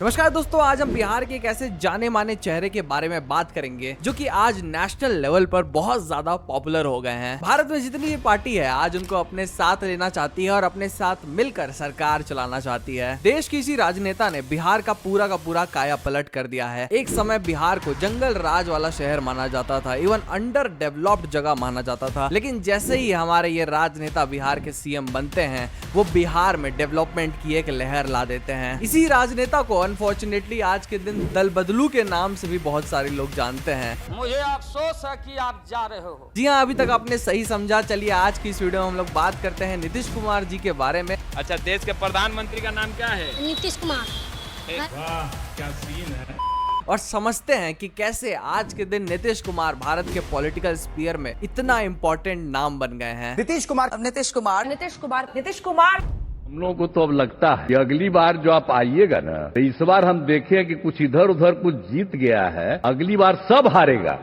नमस्कार दोस्तों, आज हम बिहार के एक ऐसे जाने माने चेहरे के बारे में बात करेंगे जो कि आज नेशनल लेवल पर बहुत ज्यादा पॉपुलर हो गए हैं। भारत में जितनी भी पार्टी है आज उनको अपने साथ लेना चाहती है और अपने साथ मिलकर सरकार चलाना चाहती है। देश की इसी राजनेता ने बिहार का पूरा काया पलट कर दिया है। एक समय बिहार को जंगल राज वाला शहर माना जाता था, इवन अंडर डेवलप्ड जगह माना जाता था। लेकिन जैसे ही हमारे ये राजनेता बिहार के सीएम बनते हैं वो बिहार में डेवलपमेंट की एक लहर ला देते हैं। इसी राजनेता को अनफॉर्चुनेटली आज के दिन दल बदलू के नाम से भी बहुत सारे लोग जानते हैं। मुझे अफसोस है कि आप जा रहे हो। जी हाँ, अभी तक आपने सही समझा। चलिए आज की इस वीडियो में हम लोग बात करते हैं नीतीश कुमार जी के बारे में। अच्छा, देश के प्रधानमंत्री का नाम क्या है? नीतीश कुमार। वाह, क्या सीन है। और समझते हैं कि कैसे आज के दिन नीतीश कुमार भारत के पॉलिटिकल स्फीयर में इतना इम्पोर्टेंट नाम बन गए हैं। नीतीश कुमार हम लोगों को तो अब लगता है कि अगली बार जो आप आइएगा ना, तो इस बार हम देखें कि कुछ इधर उधर कुछ जीत गया है, अगली बार सब हारेगा,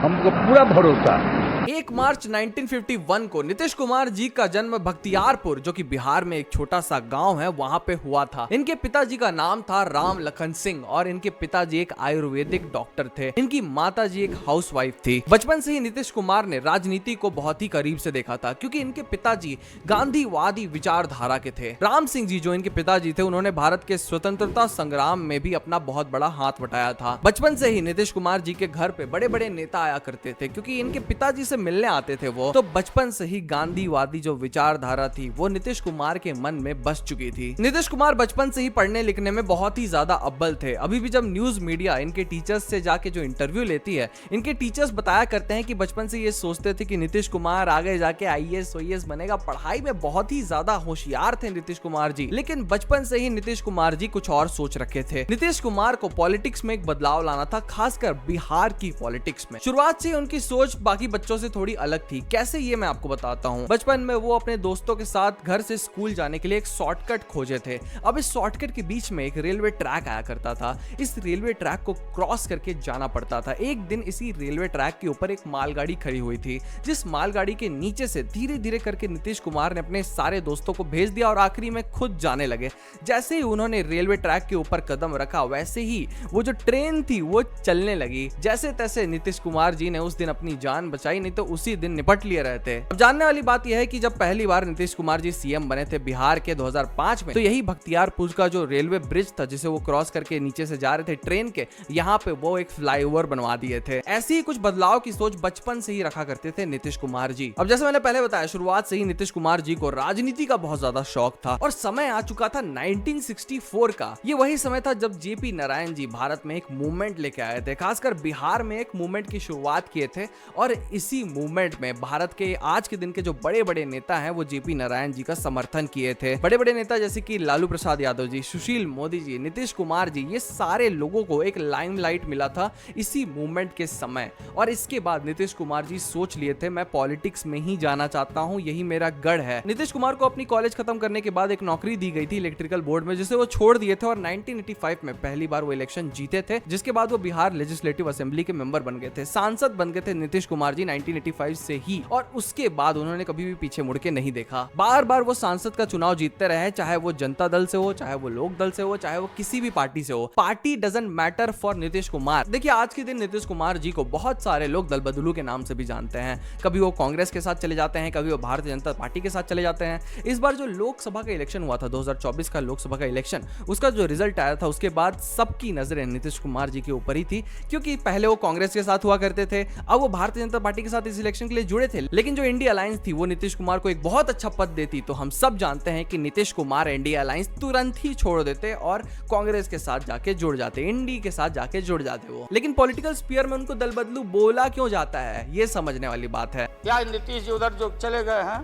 हमको पूरा भरोसा है। 1 मार्च 1951 को नीतीश कुमार जी का जन्म बख्तियारपुर, जो कि बिहार में एक छोटा सा गांव है, वहां पे हुआ था। इनके पिताजी का नाम था राम लखन सिंह और इनके पिताजी एक आयुर्वेदिक डॉक्टर थे। इनकी माताजी एक हाउसवाइफ थी। बचपन से ही नीतीश कुमार ने राजनीति को बहुत ही करीब से देखा था क्योंकि इनके पिताजी गांधीवादी विचारधारा के थे। राम सिंह जी जो इनके पिताजी थे, उन्होंने भारत के स्वतंत्रता संग्राम में भी अपना बहुत बड़ा हाथ बटाया था। बचपन से ही नीतीश कुमार जी के घर पे बड़े बड़े नेता आया करते थे क्योंकि इनके पिताजी से मिलने आते थे वो। तो बचपन से ही गांधीवादी जो विचारधारा थी वो नीतीश कुमार के मन में बस चुकी थी। नीतीश कुमार बचपन से ही पढ़ने लिखने में बहुत ही ज्यादा अव्वल थे। अभी भी जब न्यूज मीडिया इनके टीचर्स से जाके जो इंटरव्यू लेती है, इनके टीचर्स बताया करते हैं कि बचपन से ये सोचते थे कि नीतीश कुमार आगे जाके आईएएस ओईएएस बनेगा। पढ़ाई में बहुत ही ज्यादा होशियार थे नीतीश कुमार जी, लेकिन बचपन से ही नीतीश कुमार जी कुछ और सोच रखे थे। नीतीश कुमार को पॉलिटिक्स में एक बदलाव लाना था, खासकर बिहार की पॉलिटिक्स में। शुरुआत से उनकी सोच बाकी बच्चों से थोड़ी अलग थी। कैसे, ये मैं आपको बताता हूँ। बचपन में वो अपने दोस्तों के साथ घर से स्कूल जाने के लिए एक शॉर्टकट खोजे थे। अब इस शॉर्टकट के बीच में एक रेलवे ट्रैक आया करता था। इस रेलवे ट्रैक को क्रॉस करके जाना पड़ता था। एक दिन इसी रेलवे ट्रैक के ऊपर एक मालगाड़ी खड़ी हुई थी, जिस मालगाड़ी के नीचे से धीरे धीरे करके नीतीश कुमार ने अपने सारे दोस्तों को भेज दिया और आखिरी में खुद जाने लगे। जैसे ही उन्होंने रेलवे ट्रैक के ऊपर कदम रखा, वैसे ही वो जो ट्रेन थी वो चलने लगी। जैसे तैसे नीतीश कुमार जी ने उस दिन अपनी जान बचाई, नहीं तो उसी दिन निपट लिए रहते। अब जानने वाली बात यह है कि जब पहली बार नीतीश कुमार जी सीएम बने थे बिहार के 2005 में, तो यही बख्तियारपुर का जो रेलवे ब्रिज था जिसे वो क्रॉस करके नीचे से जा रहे थे ट्रेन के, यहाँ पे वो एक फ्लाईओवर बनवा दिए थे। ऐसी ही कुछ बदलाव की सोच बचपन से ही रखा करते थे नीतीश कुमार जी। अब जैसे मैंने पहले बताया, शुरुआत से ही नीतीश कुमार जी को राजनीति का बहुत ज्यादा शौक था और समय आ चुका था 1964 का। ये वही समय था जब जेपी नारायण जी भारत में एक मूवमेंट लेके आए थे, खासकर बिहार में एक मूवमेंट की शुरुआत किए थे। और इसी मूवमेंट में भारत के आज के दिन के जो बड़े बड़े नेता हैं वो जेपी नारायण जी का समर्थन किए थे। बड़े बड़े नेता जैसे कि लालू प्रसाद यादव जी, सुशील मोदी जी, नीतीश कुमार जी, ये सारे लोगों को एक लाइमलाइट मिला था इसी मूवमेंट के समय। और इसके बाद नीतीश कुमार जी सोच लिए थे मैं पॉलिटिक्स में ही जाना चाहता हूं, यही मेरा गढ़ है। नीतीश कुमार को अपनी कॉलेज खत्म करने के बाद एक नौकरी दी गई थी इलेक्ट्रिकल बोर्ड में, जिसे वो छोड़ दिए थे और 1985 में पहली बार वो इलेक्शन जीते थे, जिसके बाद वो बिहार लेजिस्लेटिव असेंबली के मेंबर बन गए थे, सांसद बन गए थे नीतीश कुमार जी 1985 से ही। और उसके बाद उन्होंने कभी भी पीछे मुड़ के नहीं देखा। बार बार वो सांसद का चुनाव जीतते रहे, चाहे वो जनता दल से हो, चाहे वो लोक दल से हो, चाहे वो किसी भी पार्टी से हो। Party doesn't matter for Nitish Kumar. देखिए आज के दिन नीतीश कुमार जी को बहुत सारे लोग दल बदलू के नाम से भी जानते हैं। कभी वो कांग्रेस के साथ चले जाते हैं, कभी वो भारतीय जनता पार्टी के साथ चले जाते हैं। इस बार जो लोकसभा का इलेक्शन हुआ था, 2024 का लोकसभा का इलेक्शन, उसका जो रिजल्ट आया था उसके बाद सबकी नजरें नीतीश कुमार जी के ऊपर ही थी, क्योंकि पहले वो कांग्रेस के साथ हुआ करते थे, अब वो भारतीय जनता पार्टी के साथ इस इलेक्शन के लिए जुड़े थे। लेकिन जो इंडिया अलायंस थी वो नीतीश कुमार को एक बहुत अच्छा पद देती, तो हम सब जानते हैं कि नीतीश कुमार इंडिया अलायंस तुरंत ही छोड़ देते और कांग्रेस के साथ जाके जुड़ जाते, इंडी के साथ जाके जुड़ जाते वो। लेकिन पॉलिटिकल स्फीयर में उनको दल बदलू बोला क्यों जाता है, ये समझने वाली बात है। क्या नीतीश जी उधर जो चले गए हैं,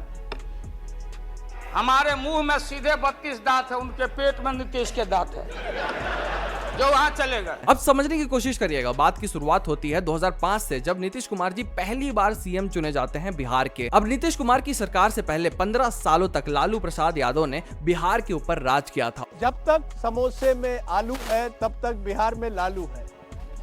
हमारे मुंह में सीधे 32 दांत है, उनके पेट में नीतीश के दांत है जो वहां चले गए। अब समझने की कोशिश करिएगा। बात की शुरुआत होती है 2005 से, जब नीतीश कुमार जी पहली बार सीएम चुने जाते हैं बिहार के। अब नीतीश कुमार की सरकार से पहले 15 सालों तक लालू प्रसाद यादव ने बिहार के ऊपर राज किया था। जब तक समोसे में आलू है तब तक बिहार में लालू है।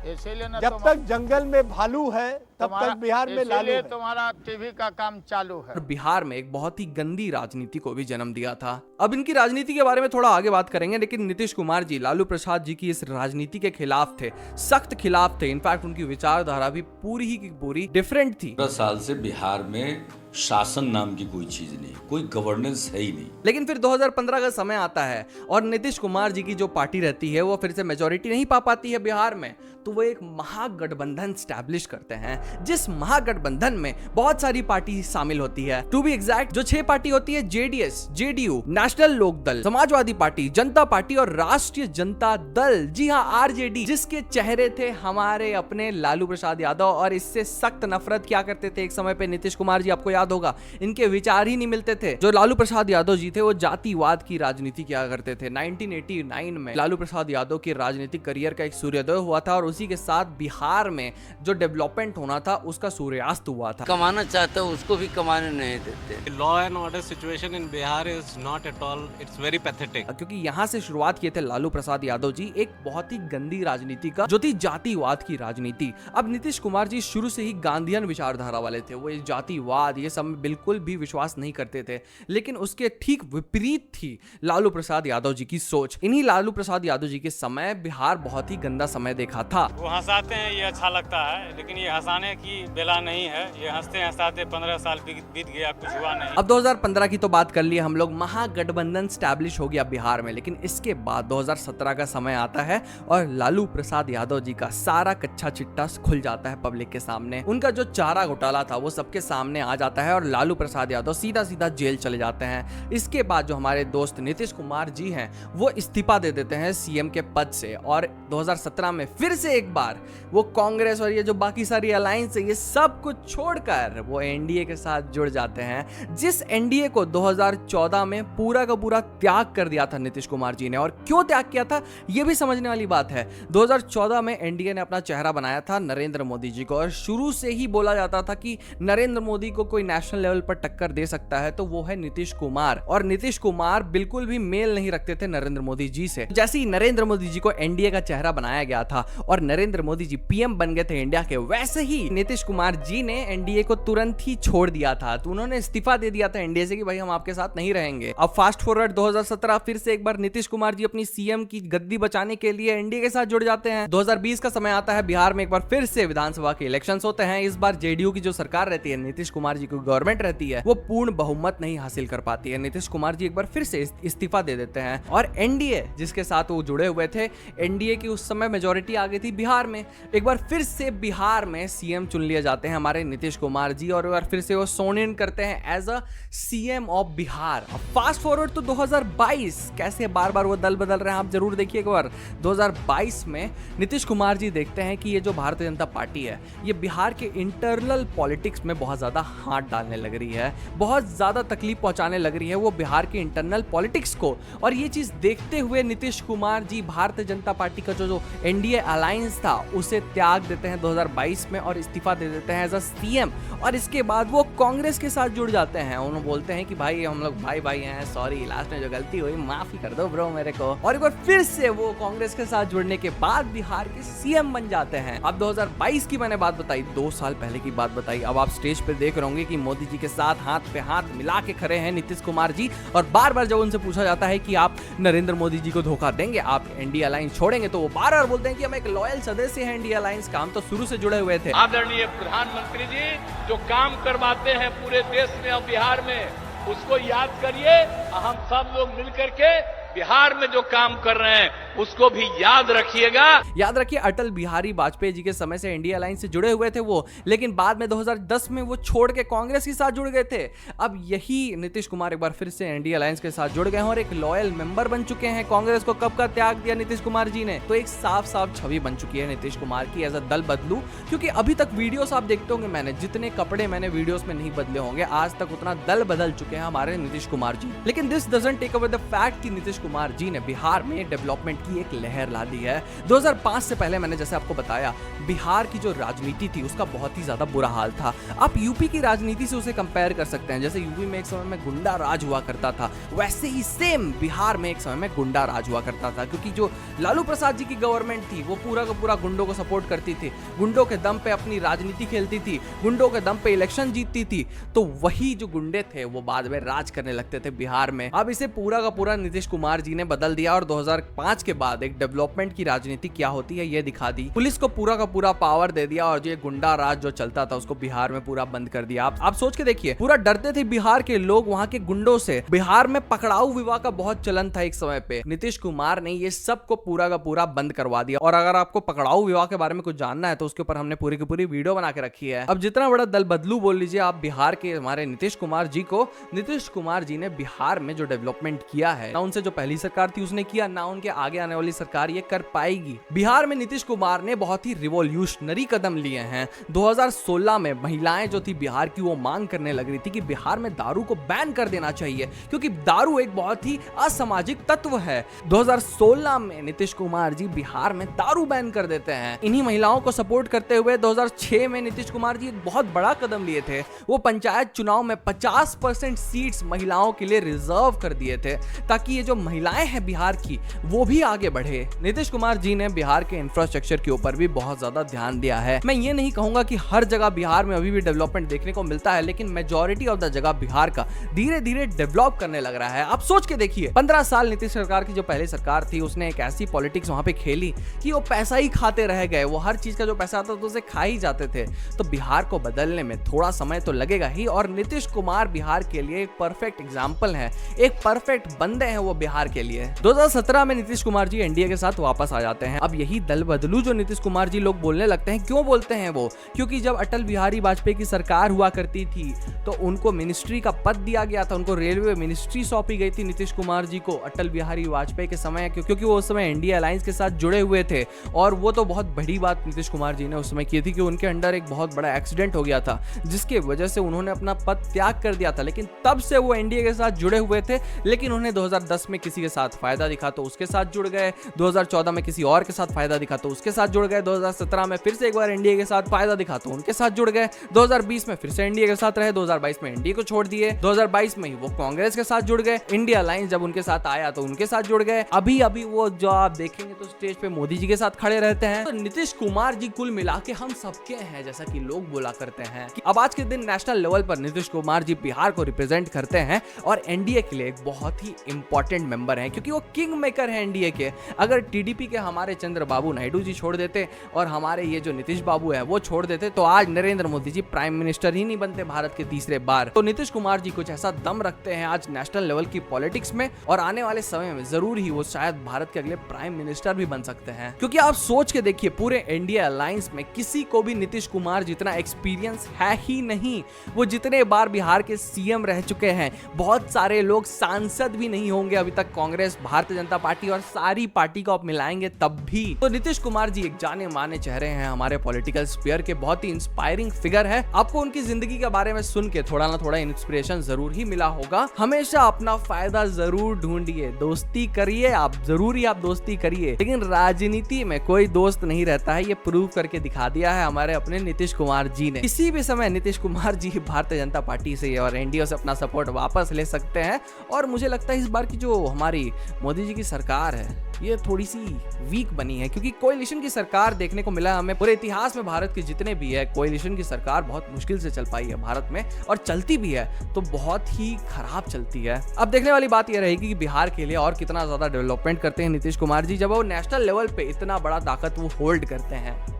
इसीलिए ना जब तक जंगल में भालू है तब तक बिहार में लालू इसीलिए है। तुम्हारा टीवी का काम चालू है। और बिहार में एक बहुत ही गंदी राजनीति को भी जन्म दिया था। अब इनकी राजनीति के बारे में थोड़ा आगे बात करेंगे, लेकिन नीतीश कुमार जी लालू प्रसाद जी की इस राजनीति के खिलाफ थे, सख्त खिलाफ थे। इनफैक्ट उनकी विचारधारा भी पूरी ही की पूरी डिफरेंट थी। 15 साल से बिहार में शासन नाम की कोई चीज नहीं, कोई गवर्नेंस है ही नहीं। लेकिन फिर 2015 का समय आता है और नीतीश कुमार जी की जो पार्टी रहती है वो फिर से मेजोरिटी नहीं पा पाती है बिहार में, तो वो एक महागठबंधन स्टैब्लिश करते हैं, जिस महागठबंधन में बहुत सारी पार्टी शामिल होती है। टू बी एग्जैक्ट जो 6 पार्टी होती है, जेडीएस, जेडीयू, नेशनल लोकदल, समाजवादी पार्टी, जनता पार्टी और राष्ट्रीय जनता दल। जी हाँ, आरजेडी, जिसके चेहरे थे हमारे अपने लालू प्रसाद यादव, और इससे सख्त नफरत क्या करते थे एक समय पे नीतीश कुमार जी, आपको याद होगा, इनके विचार ही नहीं मिलते थे। जो लालू प्रसाद यादव जी थे वो जातिवाद की राजनीति किया करते थे। 1989 में लालू प्रसाद यादव के राजनीतिक करियर का एक सूर्योदय हुआ था और उसी के साथ बिहार में जो डेवलपमेंट होना था उसका सूर्यास्त हुआ था। कमाना चाहते हो उसको भी कमाने नहीं देते। Law and order situation in Bihar is not at all, it's very pathetic. क्योंकि यहाँ से शुरुआत किए थे लालू प्रसाद यादव जी एक बहुत ही गंदी राजनीति का, जो थी जातिवाद की राजनीति। अब नीतीश कुमार जी शुरू से ही गांधीयन विचारधारा वाले थे, वो जातिवाद ये सब में बिल्कुल भी विश्वास नहीं करते थे, लेकिन उसके ठीक विपरीत थी लालू प्रसाद यादव जी की सोच। इन्हीं लालू प्रसाद यादव जी के समय बिहार बहुत ही गंदा समय देखा था। वो हंसाते हैं, ये अच्छा लगता है, लेकिन ये हंसाने की बेला नहीं है। ये हंसते हंसाते 15 साल बीत गया, कुछ हुआ नहीं। अब 2015 की तो बात कर ली हम लोग, महागठबंधन स्टैब्लिश हो गया बिहार में, लेकिन इसके बाद 2017 का समय आता है और लालू प्रसाद यादव जी का सारा कच्चा चिट्टा खुल जाता है पब्लिक के सामने। उनका जो चारा घोटाला था वो सबके सामने आ जाता है और लालू प्रसाद यादव सीधा सीधा जेल चले जाते हैं। इसके बाद जो हमारे दोस्त नीतीश कुमार जी हैं वो इस्तीफा दे देते हैं सीएम के पद से, और 2017 में फिर से एक बार वो कांग्रेस और ये जो बाकी सारी अलायंस है ये सब कुछ छोड़कर वो एनडीए के साथ जुड़ जाते हैं, जिस एनडीए को 2014 में पूरा का पूरा त्याग कर दिया था नीतीश कुमार जी ने। और क्यों त्याग किया था ये भी समझने वाली बात है। 2014 में एनडीए ने अपना चेहरा बनाया था नरेंद्र मोदी जी को, और शुरू से ही बोला जाता था कि नरेंद्र मोदी को कोई नेशनल लेवल पर टक्कर दे सकता है तो वो है नीतीश कुमार, और नीतीश कुमार बिल्कुल भी मेल नहीं रखते थे नरेंद्र मोदी जी से। जैसे ही नरेंद्र मोदी जी को एनडीए का चेहरा बनाया गया था और नरेंद्र मोदी जी पीएम बन गए थे इंडिया के, वैसे ही नीतीश कुमार जी ने एनडीए को तुरंत ही छोड़ दिया था। तो उन्होंने इस्तीफा दे दिया था एनडीए से कि भाई हम आपके साथ नहीं रहेंगे। अब फास्ट फॉरवर्ड 2017, फिर से एक बार नीतीश कुमार जी अपनी सीएम की गद्दी बचाने के लिए एनडीए के साथ जुड़ जाते हैं। 2020 का समय आता है, बिहार में एक बार फिर से विधानसभा के इलेक्शंस होते हैं। इस बार जेडीयू की जो सरकार रहती है, नीतीश कुमार जी की गवर्नमेंट रहती है, वो पूर्ण बहुमत नहीं हासिल कर पाती है। नीतीश कुमार जी एक बार फिर से इस्तीफा दे देते हैं और एनडीए जिसके साथ वो जुड़े हुए थे, एनडीए की उस समय मेजोरिटी आ गई थी बिहार में। एक बार फिर से बिहार में सीएम चुन लिए जाते हैं हमारे नीतीश कुमार जी, और एक बार फिर से वो सोन इन करते हैं as a CM of Bihar. Fast forward तो 2022, कैसे बार बार वो दल बदल रहे हैं आप जरूर देखिए एक बार। 2022 में नीतीश कुमार जी देखते हैं कि ये जो भारतीय जनता पार्टी है ये बिहार के इंटरनल पॉलिटिक्स में बहुत ज्यादा हाथ डालने लग रही है, बहुत ज्यादा तकलीफ पहुंचाने लग रही है वो बिहार के इंटरनल पॉलिटिक्स को। और ये चीज देखते हुए नीतीश कुमार जी भारतीय जनता पार्टी का जो एनडीए अलायंस था उसे त्याग देते हैं 2022 में और इस्तीफा दे देते हैं एज अ सीएम। और इसके बाद वो कांग्रेस के साथ जुड़ जाते हैं। उन्होंने बोलते हैं कि भाई हम लोग भाई भाई हैं, सॉरी लास्ट में जो गलती हुई माफी कर दो ब्रो मेरे को। और एक बार फिर से वो कांग्रेस के साथ जुड़ने के बाद बिहार के सीएम बन जाते हैं। अब 2022 की मैंने बात बताई, 2 साल पहले की बात बताई। अब आप स्टेज पे देख रहे होंगे कि मोदी जी के साथ हाथ पे हाथ मिला के खड़े हैं नीतीश कुमार जी, और बार बार जब उनसे पूछा जाता है कि आप नरेंद्र मोदी जी को धोखा देंगे, आप एनडीए अलायंस छोड़ेंगे, तो वो बार बार बोलते हैं कि हम एक लॉयल सदस्य हैं एनडीए अलायंस का, हम तो शुरू से जुड़े हुए थे। आदरणीय प्रधानमंत्री जी जो काम करवाते हैं पूरे देश में और बिहार में, उसको याद करिए। हम सब लोग मिलकर के बिहार में जो काम कर रहे हैं उसको भी याद रखिएगा। याद रखिए अटल बिहारी वाजपेयी जी के समय से एनडीए अलायंस से जुड़े हुए थे वो, लेकिन बाद में 2010 में वो छोड़ के कांग्रेस के साथ जुड़ गए थे। अब यही नीतीश कुमार एक बार फिर से एनडीए अलायंस के साथ जुड़ गए हैं और एक लॉयल मेंबर बन चुके हैं। कांग्रेस को कब का त्याग दिया नीतीश कुमार जी ने, तो एक साफ साफ छवि बन चुकी है नीतीश कुमार की एज अ दल बदलू। क्योंकि अभी तक वीडियोस आप देखते होंगे, मैंने जितने कपड़े मैंने वीडियोस में नहीं बदले होंगे, आज तक उतना दल बदल चुके हैं हमारे नीतीश कुमार जी। लेकिन this doesn't take away the fact कि नीतीश कुमार जी ने बिहार में डेवलपमेंट की एक लहर ला दी है। 2005 से पहले मैंने जैसे आपको बताया, बिहार की जो राजनीति थी उसका बहुत ही ज्यादा बुरा हाल था। आप यूपी की राजनीति से उसे कंपेयर कर सकते हैं। जैसे यूपी में एक समय में गुंडा राज हुआ करता था, वैसे ही सेम बिहार में एक समय में गुंडा राज हुआ करता था, क्योंकि जो लालू प्रसाद जी की गवर्नमेंट थी वो पूरा का पूरा गुंडों को सपोर्ट करती थी, गुंडों के दम पे अपनी राजनीति खेलती थी, गुंडों के दम पे इलेक्शन जीतती थी। तो वही जो गुंडे थे वो बाद में राज करने लगते थे बिहार में। अब इसे पूरा का पूरा नीतीश कुमार जी ने बदल दिया और 2005 के बाद एक डेवलपमेंट की राजनीति क्या होती है ये दिखा दी। पुलिस को पूरा का पूरा पावर दे दिया और ये गुंडा राज जो चलता था उसको बिहार में पूरा बंद कर दिया। आप सोच के देखिए, पूरा डरते थे बिहार के लोग वहां के गुंडों से। बिहार में पकड़ाऊ विवाह का बहुत चलन था एक समय पे। नीतीश कुमार ने ये सब को पूरा का पूरा बंद करवा दिया। और अगर आपको पकड़ाऊ विवाह के बारे में कुछ जानना है तो उसके ऊपर हमने पूरी की पूरी वीडियो बना के रखी है। अब जितना बड़ा दल बदलू बोल लीजिए आप बिहार के हमारे नीतीश कुमार जी को, नीतीश कुमार जी ने बिहार में जो डेवलपमेंट किया है ना उनसे जो पहली सरकार थी उसने किया, ना उनके आगे आने वाली सरकार ये कर पाएगी। बिहार में नीतीश कुमार ने बहुत ही रिवॉल्यूशनरी कदम लिए हैं। 2016 में महिलाएं जो थी बिहार की वो मांग करने लग रही थी कि बिहार में दारू को बैन कर देना चाहिए, क्योंकि दारू एक बहुत ही असामाजिक तत्व है। 2016 में नीतीश कुमार जी बिहार में दारू बैन कर देते हैं। इन्हीं महिलाओं को सपोर्ट करते हुए 2006 में नीतीश कुमार जी एक बहुत बड़ा कदम लिए थे। वो पंचायत चुनाव में 50% सीट्स महिलाओं के लिए रिजर्व कर दिए थे, ताकि ये जो महिलाएं हैं बिहार की वो भी आगे बढ़े। नीतीश कुमार जी ने बिहार के इंफ्रास्ट्रक्चर के ऊपर भी बहुत ज्यादा ध्यान दिया है। मैं ये नहीं कहूंगा कि हर जगह बिहार में अभी भी डेवलपमेंट देखने को मिलता है, लेकिन मेजॉरिटी ऑफ द जगह बिहार का धीरे धीरे डेवलप करने लग रहा है। आप सोच के देखिए, 15 साल नीतीश सरकार की जो पहले सरकार थी उसने एक ऐसी पॉलिटिक्स वहां पे खेली कि वो पैसा ही खाते रह गए। वो हर चीज का जो पैसा आता था उसे खा ही जाते थे। तो बिहार को बदलने में थोड़ा समय तो लगेगा ही, और नीतीश कुमार बिहार के लिए एक परफेक्ट एग्जाम्पल है, एक परफेक्ट बंदे हैं वो बिहार के लिए। 2017 में नीतीश कुमार जी एनडीए के साथ वापस आ जाते हैं। अब यही दल बदलू जो नीतीश कुमार जी लोग बोलने लगते हैं, क्यों बोलते हैं वो? क्योंकि जब अटल बिहारी वाजपेयी की सरकार हुआ करती थी तो उनको मिनिस्ट्री का पद दिया गया था, उनको रेलवे मिनिस्ट्री सौंपी गई थी नीतीश कुमार जी को अटल बिहारी वाजपेयी के समय, क्योंकि वो उस समय एनडीए अलायंस के साथ जुड़े हुए थे। और वो तो बहुत बड़ी बात नीतीश कुमार जी ने उस समय की थी कि उनके अंडर एक बहुत बड़ा एक्सीडेंट हो गया था जिसके वजह से उन्होंने अपना पद त्याग कर दिया था। लेकिन तब से वो एनडीए के साथ जुड़े हुए थे, लेकिन उन्हें 2010 में किसी के साथ फायदा दिखा तो उसके साथ जुड़ गए, 2014 में किसी और के साथ फायदा दिखा तो उसके साथ जुड़ गए, 2017 में फिर से एक बार एनडीए के साथ फायदा दिखा तो उनके साथ जुड़ गए, 2020 में फिर से एनडीए के साथ रहे, 2022 में एनडीए को छोड़ दिए, 2022 में ही वो कांग्रेस के साथ जुड़ गए, इंडिया अलायंस जब उनके साथ आया तो उनके साथ जुड़ गए। अभी वो जो आप देखेंगे तो स्टेज पे मोदी जी के साथ खड़े रहते हैं। तो नीतीश कुमार जी कुल मिला के हम सबके हैं, जैसा कि लोग बोला करते हैं कि अब आज के दिन नेशनल लेवल पर नीतीश कुमार जी बिहार को रिप्रेजेंट करते हैं और एनडीए के लिए एक बहुत ही इंपॉर्टेंट मेंबर हैं, क्योंकि वो किंग मेकर है एनडीए के। अगर टीडीपी के हमारे चंद्रबाबू नायडू जी छोड़ देते और हमारे ये जो नीतीश बाबू है वो छोड़ देते तो आज नरेंद्र मोदी जी प्राइम मिनिस्टर ही नहीं बनते भारत के तीसरे बार। तो नीतीश कुमार जी कुछ ऐसा दम रखते हैं आज नेशनल लेवल की पॉलिटिक्स में, और आने वाले समय में जरूर ही वो शायद भारत के अगले प्राइम मिनिस्टर भी बन सकते हैं। क्योंकि आप सोच के देखिए, पूरे एनडीए अलायंस में किसी को भी नीतीश कुमार जितना एक्सपीरियंस है ही नहीं। वो जितने बार बिहार के सीएम रह चुके हैं, बहुत सारे लोग सांसद भी नहीं होंगे अभी तक, कांग्रेस, भारतीय जनता पार्टी और सारी पार्टी को आप मिलाएंगे तब भी। तो नीतीश कुमार जी एक जाने माने चेहरे हैं हमारे पॉलिटिकल स्फीयर के, बहुत ही इंस्पायरिंग फिगर है। आपको उनकी जिंदगी के बारे में सुन के थोड़ा ना थोड़ा इंस्पिरेशन जरूर ही मिला होगा। हमेशा अपना फायदा जरूर ढूंढिए, दोस्ती करिए, आप जरूरी आप दोस्ती करिए, लेकिन राजनीति में कोई दोस्त नहीं रहता है। ये प्रूव करके दिखा दिया है हमारे अपने नीतीश कुमार जी ने। किसी भी समय नीतीश कुमार जी भारतीय जनता पार्टी से और एनडीए से अपना सपोर्ट वापस ले सकते हैं। और मुझे लगता है इस बार की जो हमारी मोदी जी की सरकार है ये थोड़ी सी वीक बनी है, क्योंकि कोएलिशन की सरकार देखने को मिला हमें पूरे इतिहास में। भारत के जितने भी है कोएलिशन की सरकार बहुत मुश्किल से चल पाई है भारत में, और चलती भी है तो बहुत ही खराब चलती है। अब देखने वाली बात यह रहेगी कि बिहार के लिए और कितना ज्यादा डेवलपमेंट करते हैं नीतीश कुमार जी, जब वो नेशनल लेवल पे इतना बड़ा ताकत वो होल्ड करते हैं।